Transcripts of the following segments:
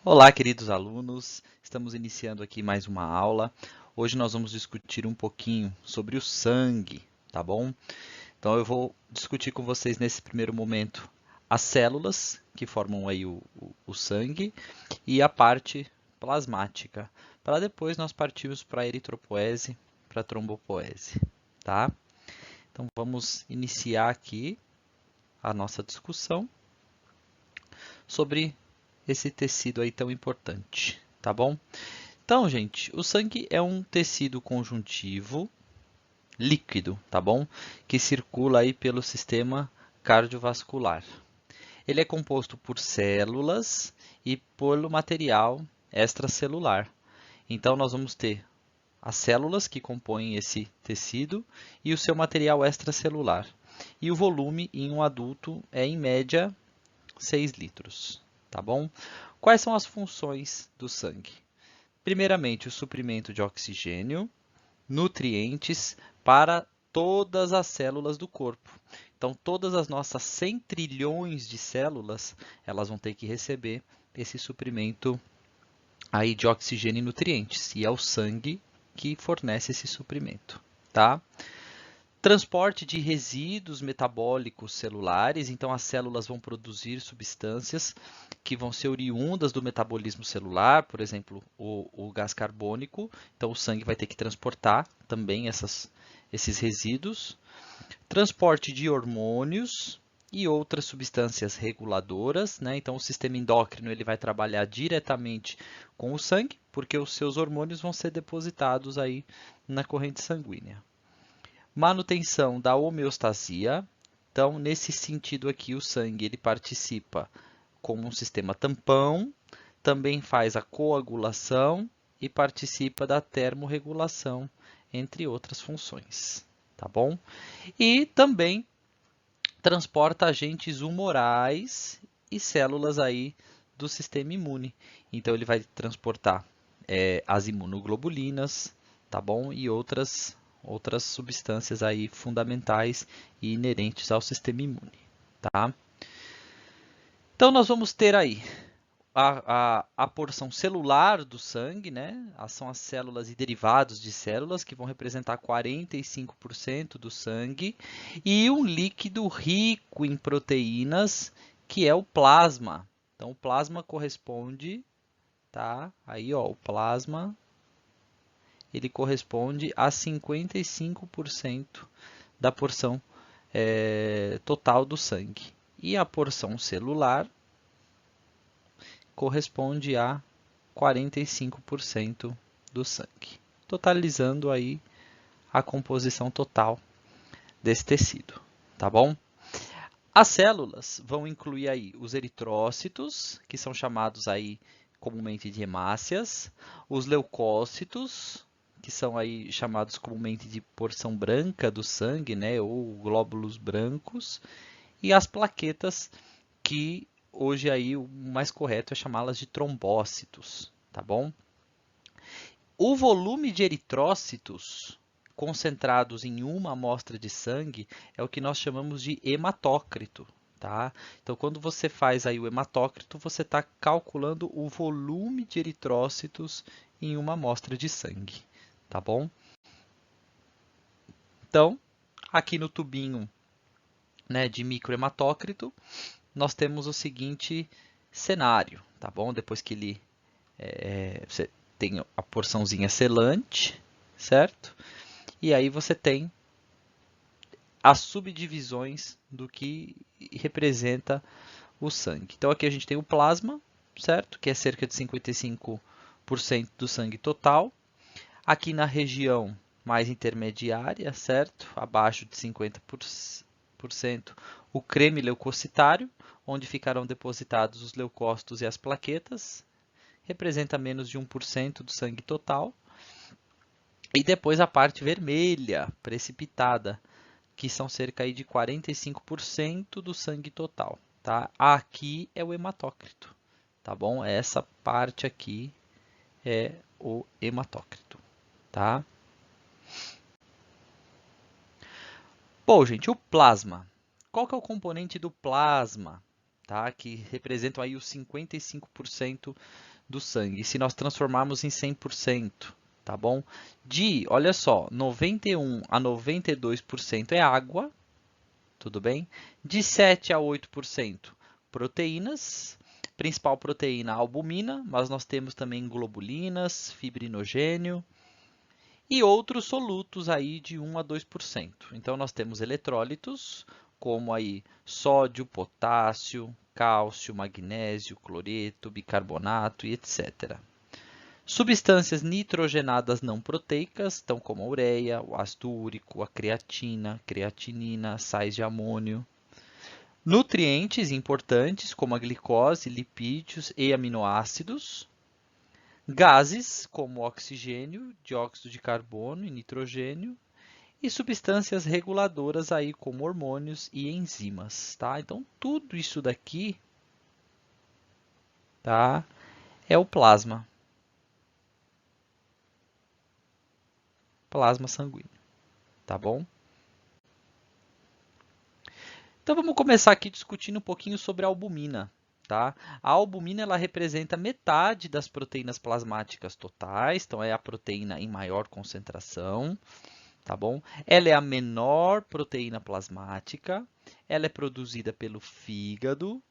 Olá, queridos alunos. Estamos iniciando aqui mais uma aula. Hoje nós vamos discutir um pouquinho sobre o sangue, tá bom? Então eu vou discutir com vocês nesse primeiro momento as células que formam aí o sangue e a parte plasmática, para depois nós partirmos para a eritropoese, para a trombopoese, tá? Então vamos iniciar aqui a nossa discussão sobre esse tecido aí tão importante, tá bom? Então, gente, o sangue é um tecido conjuntivo líquido, tá bom? Que circula aí pelo sistema cardiovascular. Ele é composto por células e pelo material extracelular. Então, nós vamos ter as células que compõem esse tecido e o seu material extracelular. E o volume em um adulto é, em média, 6 litros, tá bom? Quais são as funções do sangue? Primeiramente, o suprimento de oxigênio, nutrientes para todas as células do corpo. Então, todas as nossas 100 trilhões de células, elas vão ter que receber esse suprimento aí de oxigênio e nutrientes, e é o sangue que fornece esse suprimento, tá? Transporte de resíduos metabólicos celulares, então as células vão produzir substâncias que vão ser oriundas do metabolismo celular, por exemplo, o gás carbônico, então o sangue vai ter que transportar também esses resíduos. Transporte de hormônios e outras substâncias reguladoras, né? Então o sistema endócrino ele vai trabalhar diretamente com o sangue, porque os seus hormônios vão ser depositados aí na corrente sanguínea. Manutenção da homeostasia. Então, nesse sentido aqui, o sangue ele participa como um sistema tampão, também faz a coagulação e participa da termorregulação, entre outras funções, tá bom? E também transporta agentes humorais e células aí do sistema imune. Então, ele vai transportar as imunoglobulinas, tá bom? E outras substâncias aí fundamentais e inerentes ao sistema imune, tá? Então, nós vamos ter aí a porção celular do sangue, né? São as células e derivados de células, que vão representar 45% do sangue, e um líquido rico em proteínas, que é o plasma. Então, o plasma corresponde, tá? Aí, ó, o plasma, ele corresponde a 55% da porção total do sangue. E a porção celular corresponde a 45% do sangue, totalizando aí a composição total desse tecido, tá bom? As células vão incluir aí os eritrócitos, que são chamados aí comumente de hemácias, os leucócitos, que são aí chamados comumente de porção branca do sangue, né, ou glóbulos brancos, e as plaquetas, que hoje aí o mais correto é chamá-las de trombócitos, tá bom? O volume de eritrócitos concentrados em uma amostra de sangue é o que nós chamamos de hematócrito, tá? Então, quando você faz aí o hematócrito, você está calculando o volume de eritrócitos em uma amostra de sangue, tá bom? Então, aqui no tubinho, né, de microhematócrito, nós temos o seguinte cenário, tá bom? Depois que você tem a porçãozinha selante, certo? E aí você tem as subdivisões do que representa o sangue. Então aqui a gente tem o plasma, certo? Que é cerca de 55% do sangue total. Aqui na região mais intermediária, certo? Abaixo de 50%, o creme leucocitário, onde ficarão depositados os leucócitos e as plaquetas, representa menos de 1% do sangue total. E depois a parte vermelha, precipitada, que são cerca aí de 45% do sangue total, tá? Aqui é o hematócrito, tá bom? Essa parte aqui é o hematócrito, tá? Bom, gente, o plasma. Qual que é o componente do plasma? tá? Que representam aí os 55% do sangue. Se nós transformarmos em 100%, tá bom? Olha só, 91 a 92% é água, tudo bem? De 7 a 8% proteínas, principal proteína albumina, mas nós temos também globulinas, fibrinogênio e outros solutos aí de 1 a 2%. Então nós temos eletrólitos, como aí sódio, potássio, cálcio, magnésio, cloreto, bicarbonato e etc. Substâncias nitrogenadas não proteicas, então como a ureia, o ácido úrico, a creatina, creatinina, sais de amônio. Nutrientes importantes, como a glicose, lipídios e aminoácidos. Gases, como oxigênio, dióxido de carbono e nitrogênio. E substâncias reguladoras, aí, como hormônios e enzimas. Tá? Então, tudo isso daqui, tá, é o plasma. Plasma sanguíneo. Tá bom? Então vamos começar aqui discutindo um pouquinho sobre a albumina. Tá? A albumina ela representa metade das proteínas plasmáticas totais, então é a proteína em maior concentração. Tá bom? Ela é a menor proteína plasmática, ela é produzida pelo fígado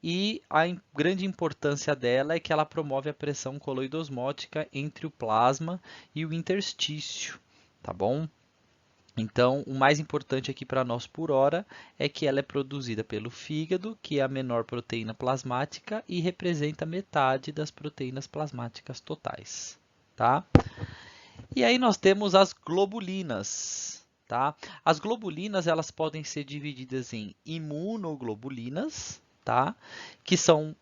e a grande importância dela é que ela promove a pressão coloidosmótica entre o plasma e o interstício. Tá bom? Então, o mais importante aqui para nós por hora é que ela é produzida pelo fígado, que é a menor proteína plasmática e representa metade das proteínas plasmáticas totais, tá? E aí nós temos as globulinas, tá? As globulinas, elas podem ser divididas em imunoglobulinas, tá? Que são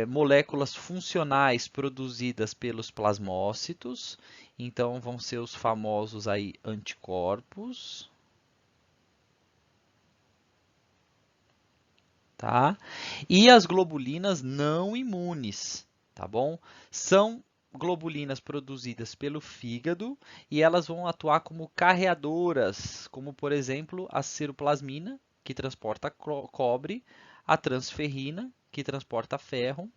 moléculas funcionais produzidas pelos plasmócitos. Então, vão ser os famosos aí anticorpos, tá? E as globulinas não imunes, tá bom? São globulinas produzidas pelo fígado e elas vão atuar como carreadoras, como por exemplo a ceroplasmina, que transporta cobre, a transferrina, que transporta ferro,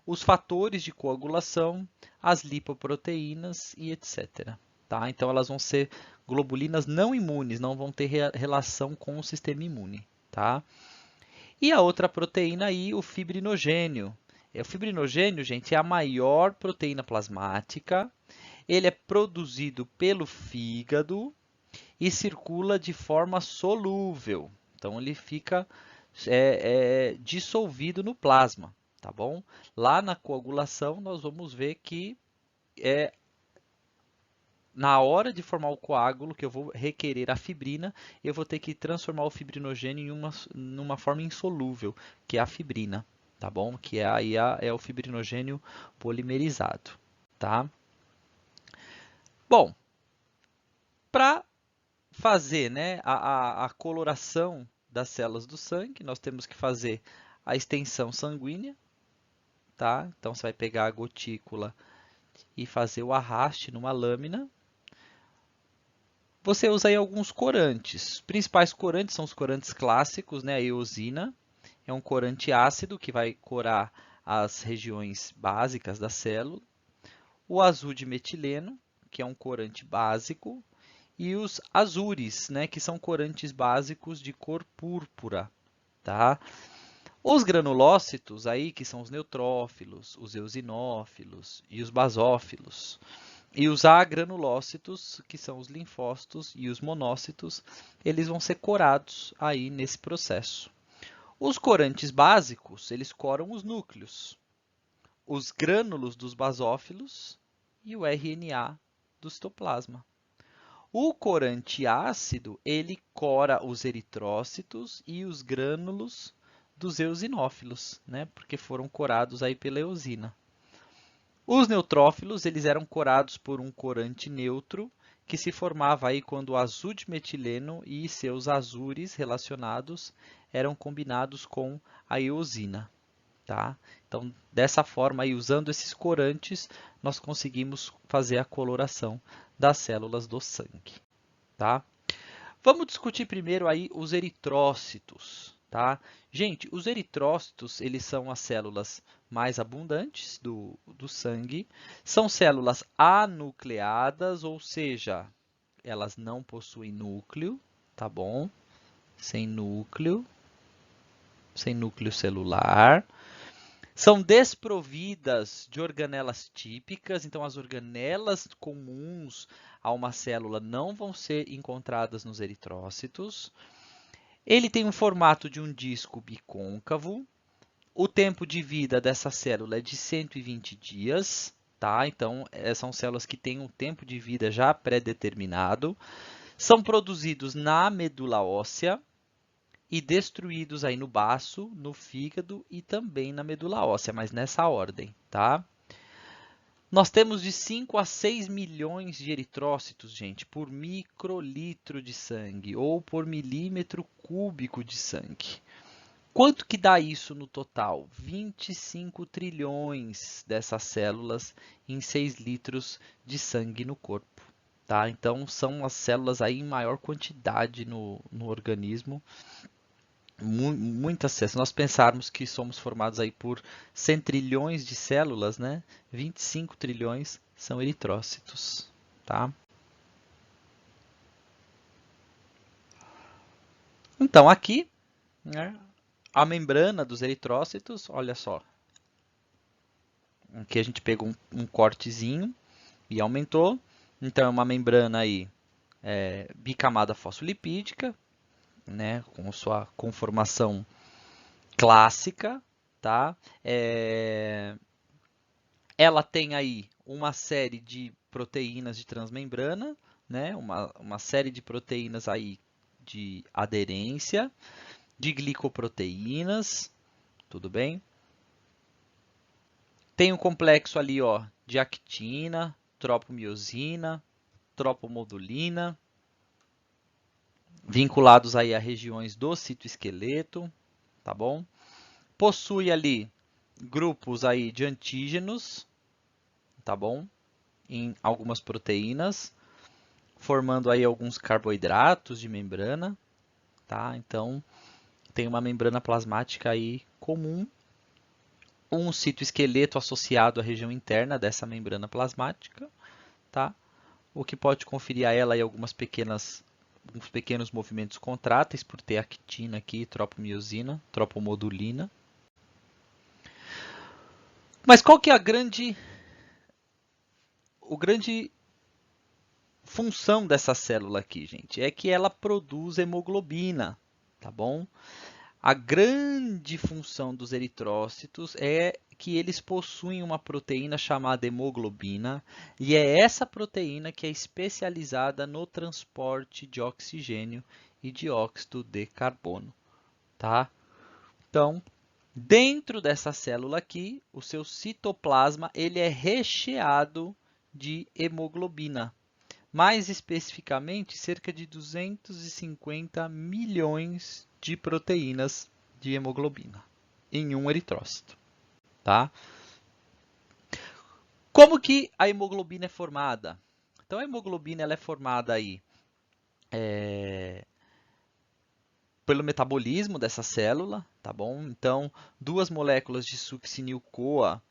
os fatores de coagulação, as lipoproteínas e etc. Tá? Então, elas vão ser globulinas não imunes, não vão ter relação com o sistema imune. Tá? E a outra proteína aí, o fibrinogênio. O fibrinogênio, gente, é a maior proteína plasmática. Ele é produzido pelo fígado e circula de forma solúvel. Então, ele fica dissolvido no plasma, tá bom? Lá na coagulação, nós vamos ver que na hora de formar o coágulo, que eu vou requerer a fibrina, eu vou ter que transformar o fibrinogênio numa forma insolúvel, que é a fibrina, tá bom? Que é o fibrinogênio polimerizado, tá? Bom, para fazer, né, a coloração das células do sangue, nós temos que fazer a extensão sanguínea, tá? Então, você vai pegar a gotícula e fazer o arraste numa lâmina. Você usa aí alguns corantes. Os principais corantes são os corantes clássicos, né? A eosina é um corante ácido que vai corar as regiões básicas da célula. O azul de metileno, que é um corante básico. E os azures, né? Que são corantes básicos de cor púrpura, tá? Os granulócitos aí, que são os neutrófilos, os eosinófilos e os basófilos. E os agranulócitos, que são os linfócitos e os monócitos, eles vão ser corados aí nesse processo. Os corantes básicos, eles coram os núcleos, os grânulos dos basófilos e o RNA do citoplasma. O corante ácido, ele cora os eritrócitos e os grânulos dos eosinófilos, né? Porque foram corados aí pela eosina. Os neutrófilos, eles eram corados por um corante neutro, que se formava aí quando o azul de metileno e seus azures relacionados eram combinados com a eosina. Tá? Então, dessa forma, aí, usando esses corantes, nós conseguimos fazer a coloração das células do sangue. Tá? Vamos discutir primeiro aí os eritrócitos. tá? Gente, os eritrócitos, eles são as células mais abundantes do sangue. São células anucleadas, ou seja, elas não possuem núcleo, tá bom? Sem núcleo celular. São desprovidas de organelas típicas, então as organelas comuns a uma célula não vão ser encontradas nos eritrócitos. Ele tem um formato de um disco bicôncavo. O tempo de vida dessa célula é de 120 dias, tá? Então, são células que têm um tempo de vida já pré-determinado. São produzidos na medula óssea e destruídos aí no baço, no fígado e também na medula óssea, mas nessa ordem, tá? Nós temos de 5 a 6 milhões de eritrócitos, gente, por microlitro de sangue ou por milímetro cúbico de sangue. Quanto que dá isso no total? 25 trilhões dessas células em 6 litros de sangue no corpo, tá? Então, são as células aí em maior quantidade no organismo. Muitas células. Se nós pensarmos que somos formados aí por 100 trilhões de células, né? 25 trilhões são eritrócitos, tá? Então, aqui, né, a membrana dos eritrócitos, olha só. Aqui a gente pegou um cortezinho e aumentou. Então, é uma membrana aí bicamada fosfolipídica, né, com sua conformação clássica, tá? Ela tem aí uma série de proteínas de transmembrana, né? Uma série de proteínas aí de aderência, de glicoproteínas, tudo bem? Tem um complexo ali, ó, de actina, tropomiosina, tropomodulina, vinculados aí a regiões do citoesqueleto, tá bom? Possui ali grupos aí de antígenos, tá bom? Em algumas proteínas, formando aí alguns carboidratos de membrana, tá? Então, tem uma membrana plasmática aí comum, um citoesqueleto associado à região interna dessa membrana plasmática, tá? O que pode conferir a ela aí alguns pequenos movimentos contráteis por ter actina aqui, tropomiosina, tropomodulina. Mas qual que é a grande função dessa célula aqui, gente? É que ela produz hemoglobina, tá bom? A grande função dos eritrócitos é que eles possuem uma proteína chamada hemoglobina, e é essa proteína que é especializada no transporte de oxigênio e dióxido de carbono, tá? Então, dentro dessa célula aqui, o seu citoplasma, ele é recheado de hemoglobina. Mais especificamente, cerca de 250 milhões de proteínas de hemoglobina em um eritrócito, tá? Como que a hemoglobina é formada? Então, a hemoglobina ela é formada aí pelo metabolismo dessa célula, tá bom? Então, duas moléculas de succinil-CoA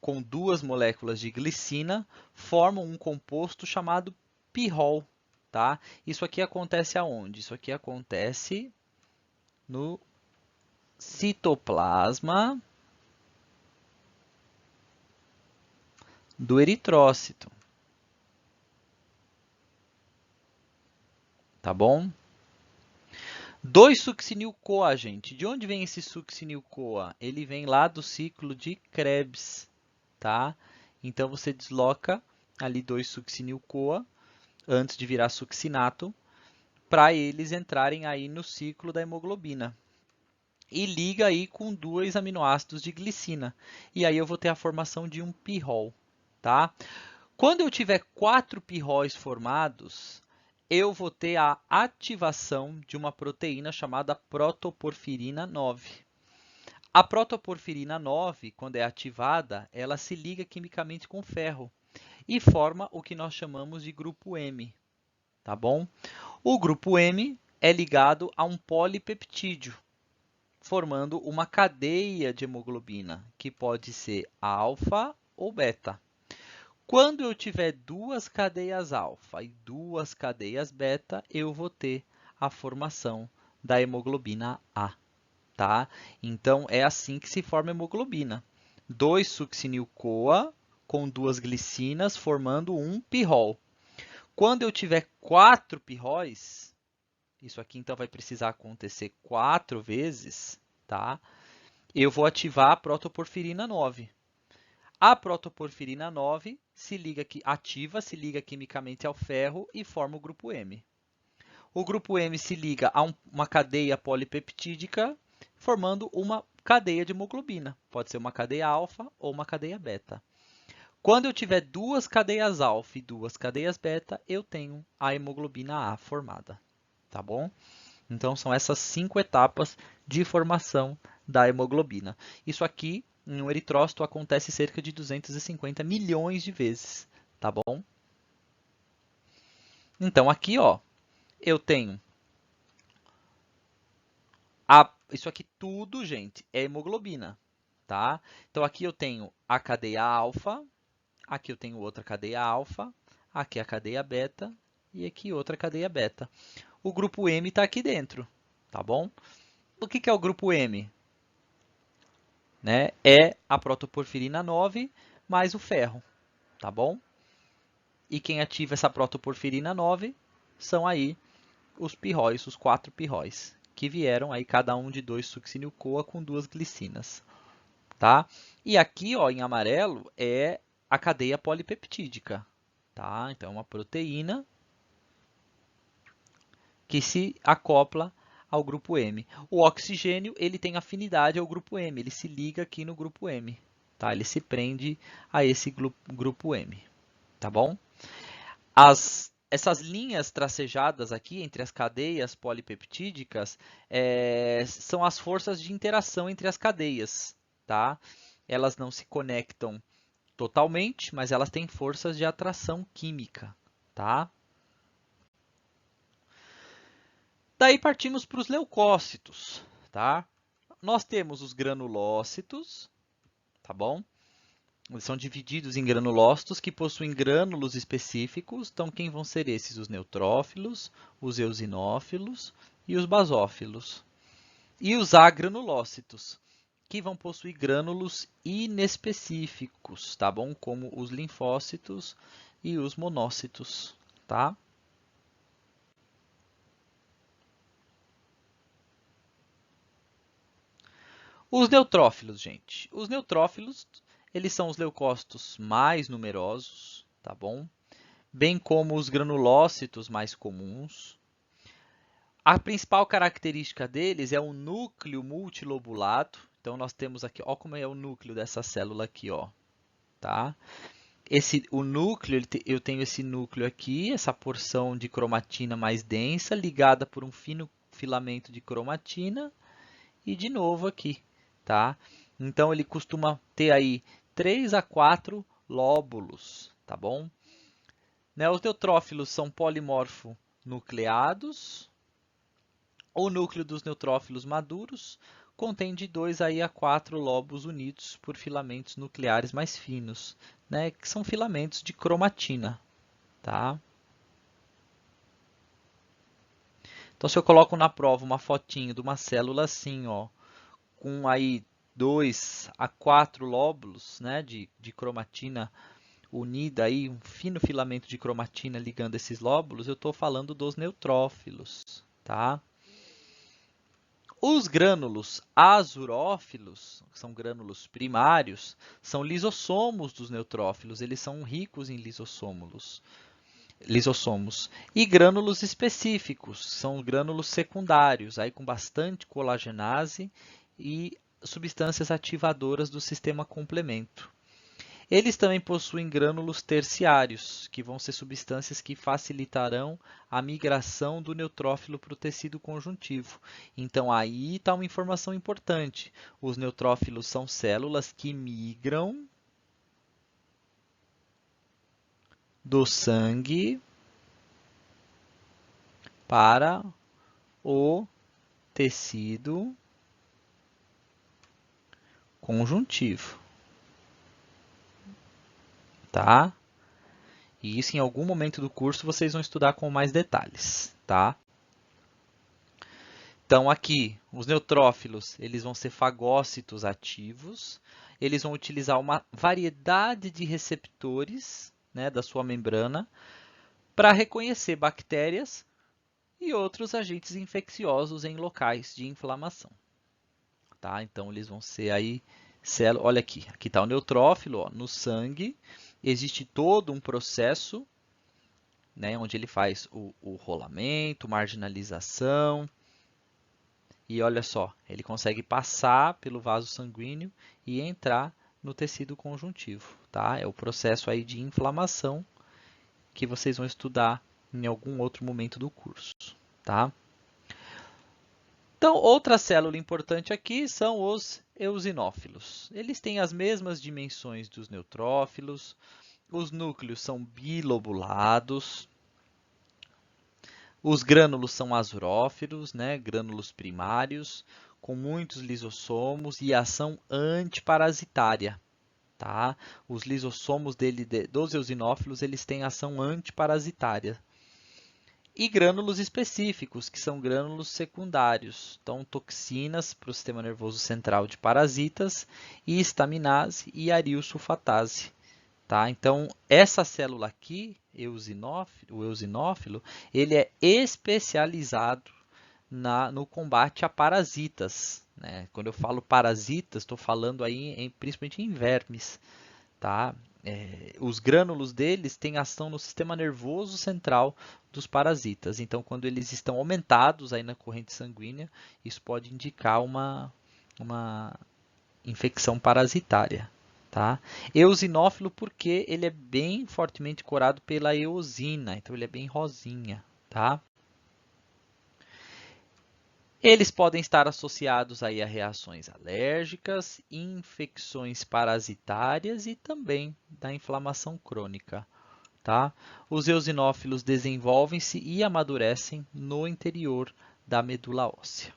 com duas moléculas de glicina formam um composto chamado pirrol, tá? Isso aqui acontece aonde? Isso aqui acontece no citoplasma do eritrócito, tá bom? 2-succinil-CoA, gente. De onde vem esse succinil-CoA? Ele vem lá do ciclo de Krebs, tá? Então, você desloca ali 2-succinil-CoA antes de virar succinato para eles entrarem aí no ciclo da hemoglobina. E liga aí com 2 aminoácidos de glicina. E aí eu vou ter a formação de um pirrol, tá? Quando eu tiver 4 pirróis formados, eu vou ter a ativação de uma proteína chamada protoporfirina 9. A protoporfirina 9, quando é ativada, ela se liga quimicamente com ferro e forma o que nós chamamos de grupo M, tá bom? O grupo M é ligado a um polipeptídeo, formando uma cadeia de hemoglobina, que pode ser alfa ou beta. Quando eu tiver duas cadeias alfa e duas cadeias beta, eu vou ter a formação da hemoglobina A, tá? Então, é assim que se forma a hemoglobina. 2-succinil-CoA com duas glicinas formando um pirrol. Quando eu tiver 4 pirróis, isso aqui então vai precisar acontecer 4 vezes, tá? Eu vou ativar a protoporfirina 9. A protoporfirina 9 se liga quimicamente ao ferro e forma o grupo M. O grupo M se liga a uma cadeia polipeptídica, formando uma cadeia de hemoglobina. Pode ser uma cadeia alfa ou uma cadeia beta. Quando eu tiver duas cadeias alfa e duas cadeias beta, eu tenho a hemoglobina A formada, tá bom? Então, são essas 5 etapas de formação da hemoglobina. Isso aqui, em um eritrócito, acontece cerca de 250 milhões de vezes, tá bom? Então, aqui, ó, eu tenho isso aqui tudo, gente, é hemoglobina, tá? Então, aqui eu tenho a cadeia alfa, aqui eu tenho outra cadeia alfa, aqui a cadeia beta e aqui outra cadeia beta. O grupo M está aqui dentro, tá bom? O que é o grupo M? Né? É a protoporfirina 9 mais o ferro, tá bom? E quem ativa essa protoporfirina 9 são aí os pirróis, os 4 pirróis, que vieram aí cada um de 2-succinil-CoA com duas glicinas, tá? E aqui, ó, em amarelo, é a cadeia polipeptídica, tá? Então, é uma proteína que se acopla ao grupo M. O oxigênio, ele tem afinidade ao grupo M, ele se liga aqui no grupo M, tá? Ele se prende a esse grupo M, tá bom? Essas linhas tracejadas aqui entre as cadeias polipeptídicas são as forças de interação entre as cadeias, tá? Elas não se conectam totalmente, mas elas têm forças de atração química, tá? Daí partimos para os leucócitos, tá? Nós temos os granulócitos, tá bom? Eles são divididos em granulócitos que possuem grânulos específicos. Então, quem vão ser esses? Os neutrófilos, os eosinófilos e os basófilos. E os agranulócitos, que vão possuir grânulos inespecíficos, tá bom? Como os linfócitos e os monócitos, tá? Os neutrófilos, gente. Os neutrófilos, eles são os leucócitos mais numerosos, tá bom? Bem como os granulócitos mais comuns. A principal característica deles é o núcleo multilobulado. Então, nós temos aqui, ó, como é o núcleo dessa célula aqui, ó, tá? O núcleo, eu tenho esse núcleo aqui, essa porção de cromatina mais densa, ligada por um fino filamento de cromatina, e de novo aqui, tá? Então, ele costuma ter aí 3 a 4 lóbulos, tá bom? Né, os neutrófilos são polimorfonucleados. O núcleo dos neutrófilos maduros contém de 2 a 4 lobos unidos por filamentos nucleares mais finos, né, que são filamentos de cromatina, tá? Então, se eu coloco na prova uma fotinho de uma célula assim, ó, com aí 2 a 4 lóbulos, né, de cromatina unida aí, um fino filamento de cromatina ligando esses lóbulos, eu estou falando dos neutrófilos, tá? Os grânulos azurófilos, que são grânulos primários, são lisossomos dos neutrófilos, eles são ricos em lisossomos. E grânulos específicos, são grânulos secundários, aí com bastante colagenase e substâncias ativadoras do sistema complemento. Eles também possuem grânulos terciários, que vão ser substâncias que facilitarão a migração do neutrófilo para o tecido conjuntivo. Então, aí está uma informação importante. Os neutrófilos são células que migram do sangue para o tecido conjuntivo, tá? E isso em algum momento do curso vocês vão estudar com mais detalhes, tá? Então aqui, os neutrófilos, eles vão ser fagócitos ativos, eles vão utilizar uma variedade de receptores, né, da sua membrana para reconhecer bactérias e outros agentes infecciosos em locais de inflamação. Tá? Então, eles vão ser aí, olha aqui está o neutrófilo, ó, no sangue, existe todo um processo, né, onde ele faz o rolamento, marginalização, e olha só, ele consegue passar pelo vaso sanguíneo e entrar no tecido conjuntivo, tá? É o processo aí de inflamação que vocês vão estudar em algum outro momento do curso, tá? Então, outra célula importante aqui são os eosinófilos. Eles têm as mesmas dimensões dos neutrófilos, os núcleos são bilobulados, os grânulos são azurófilos, né? Grânulos primários, com muitos lisossomos e ação antiparasitária. Tá? Os lisossomos dos eosinófilos eles têm ação antiparasitária. E grânulos específicos, que são grânulos secundários. Então, toxinas para o sistema nervoso central de parasitas, e estaminase e arilsulfatase. Tá? Então, essa célula aqui, o eosinófilo, ele é especializado no combate a parasitas. Né? Quando eu falo parasitas, estou falando aí principalmente em vermes. Tá? Os grânulos deles têm ação no sistema nervoso central dos parasitas. Então, quando eles estão aumentados aí na corrente sanguínea, isso pode indicar uma infecção parasitária. Tá? Eosinófilo porque ele é bem fortemente corado pela eosina, então ele é bem rosinha. Tá? Eles podem estar associados aí a reações alérgicas, infecções parasitárias e também da inflamação crônica. Tá? Os eosinófilos desenvolvem-se e amadurecem no interior da medula óssea.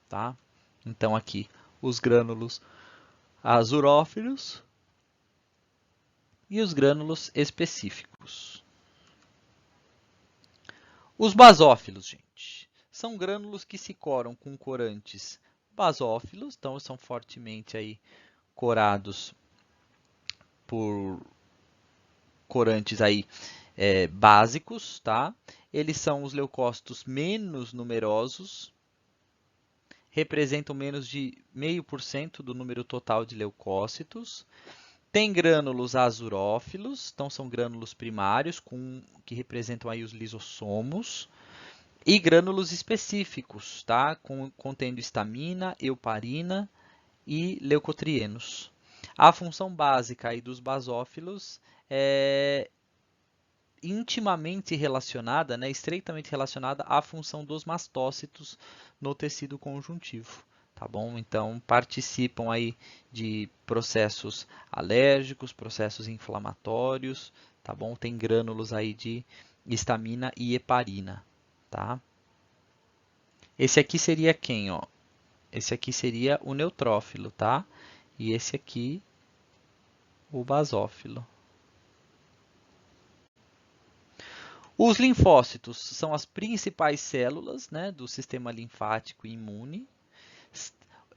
Tá? Então, aqui, os grânulos azurófilos e os grânulos específicos. Os basófilos, gente, são grânulos que se coram com corantes basófilos, então são fortemente aí corados por corantes aí básicos, tá? Eles são os leucócitos menos numerosos, representam menos de 0,5% do número total de leucócitos. Tem grânulos azurófilos, então são grânulos primários que representam aí os lisossomos. E grânulos específicos, tá? Contendo histamina, euparina e leucotrienos. A função básica aí dos basófilos é intimamente relacionada, né, estreitamente relacionada à função dos mastócitos no tecido conjuntivo. Tá bom? Então, participam aí de processos alérgicos, processos inflamatórios, tá bom? Tem grânulos aí de histamina e heparina, tá? Esse aqui seria quem, ó? Esse aqui seria o neutrófilo, tá? E esse aqui, o basófilo. Os linfócitos são as principais células, né, do sistema linfático e imune.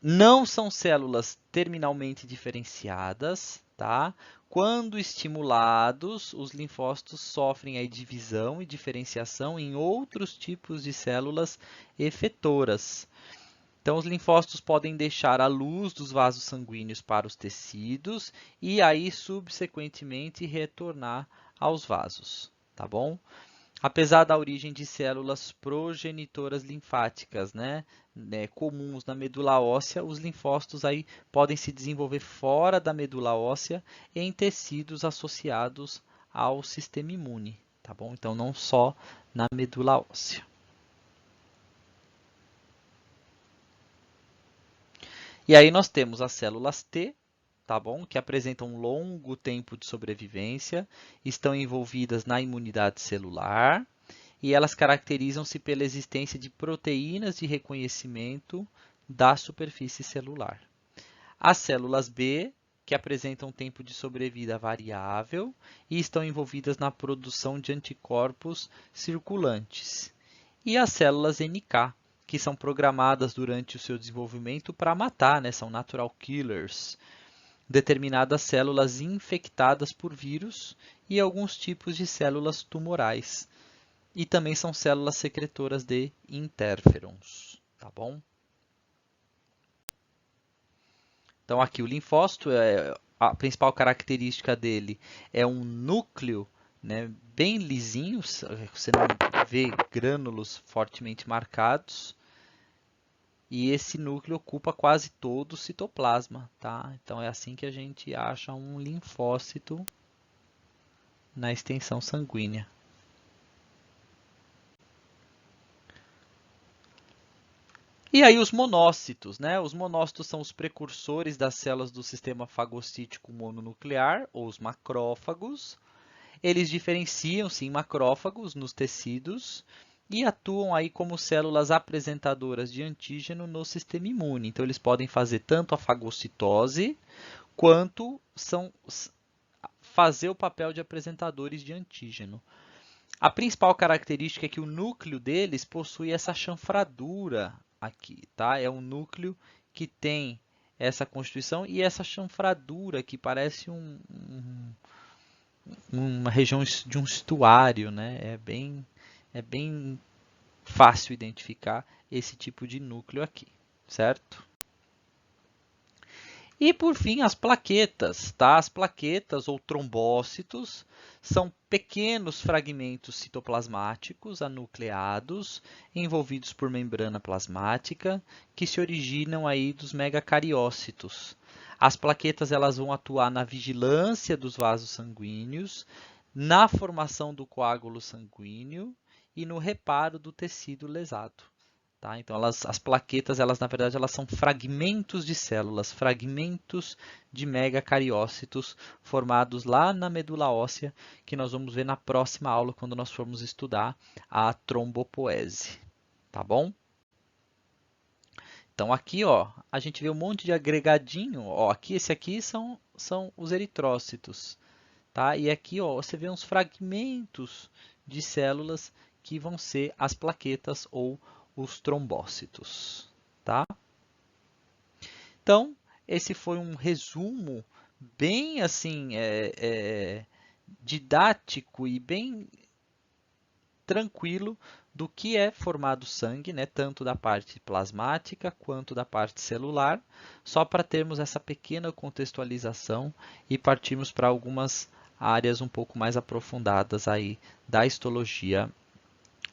Não são células terminalmente diferenciadas, tá? Quando estimulados, os linfócitos sofrem a divisão e diferenciação em outros tipos de células efetoras. Então, os linfócitos podem deixar a luz dos vasos sanguíneos para os tecidos e aí, subsequentemente, retornar aos vasos, tá bom? Apesar da origem de células progenitoras linfáticas, né, comuns na medula óssea, os linfócitos aí podem se desenvolver fora da medula óssea em tecidos associados ao sistema imune, tá bom? Então, não só na medula óssea. E aí nós temos as células T, tá bom? Que apresentam um longo tempo de sobrevivência, estão envolvidas na imunidade celular e elas caracterizam-se pela existência de proteínas de reconhecimento da superfície celular. As células B, que apresentam tempo de sobrevida variável e estão envolvidas na produção de anticorpos circulantes. E as células NK, que são programadas durante o seu desenvolvimento para matar, né? São natural killers, determinadas células infectadas por vírus e alguns tipos de células tumorais. E também são células secretoras de interferons, tá bom? Então aqui o linfócito, a principal característica dele é um núcleo, né, bem lisinho, você não vê grânulos fortemente marcados. E esse núcleo ocupa quase todo o citoplasma, tá? Então é assim que a gente acha um linfócito na extensão sanguínea. E aí os monócitos, né? Os monócitos são os precursores das células do sistema fagocítico mononuclear, ou os macrófagos. Eles diferenciam-se em macrófagos nos tecidos e atuam aí como células apresentadoras de antígeno no sistema imune. Então, eles podem fazer tanto a fagocitose, quanto fazer o papel de apresentadores de antígeno. A principal característica é que o núcleo deles possui essa chanfradura aqui, tá? É um núcleo que tem essa constituição e essa chanfradura que parece uma região de um estuário, né? É bem fácil identificar esse tipo de núcleo aqui, certo? E por fim, as plaquetas, tá? As plaquetas ou trombócitos são pequenos fragmentos citoplasmáticos anucleados envolvidos por membrana plasmática que se originam aí dos megacariócitos. As plaquetas elas vão atuar na vigilância dos vasos sanguíneos, na formação do coágulo sanguíneo e no reparo do tecido lesado. Tá? Então, as plaquetas, na verdade, elas são fragmentos de células, fragmentos de megacariócitos formados lá na medula óssea, que nós vamos ver na próxima aula, quando nós formos estudar a trombopoese. Tá bom? Então, aqui, ó, a gente vê um monte de agregadinho. Ó, esse aqui são os eritrócitos. Tá? E aqui, ó, você vê uns fragmentos de células que vão ser as plaquetas ou os trombócitos, tá? Então, esse foi um resumo bem assim didático e bem tranquilo do que é formado sangue, né? Tanto da parte plasmática quanto da parte celular, só para termos essa pequena contextualização e partirmos para algumas áreas um pouco mais aprofundadas aí da histologia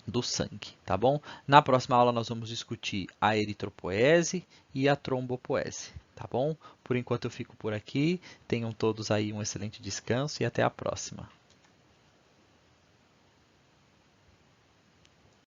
do sangue, tá bom? Na próxima aula nós vamos discutir a eritropoese e a trombopoese, tá bom? Por enquanto eu fico por aqui. Tenham todos aí um excelente descanso e até a próxima.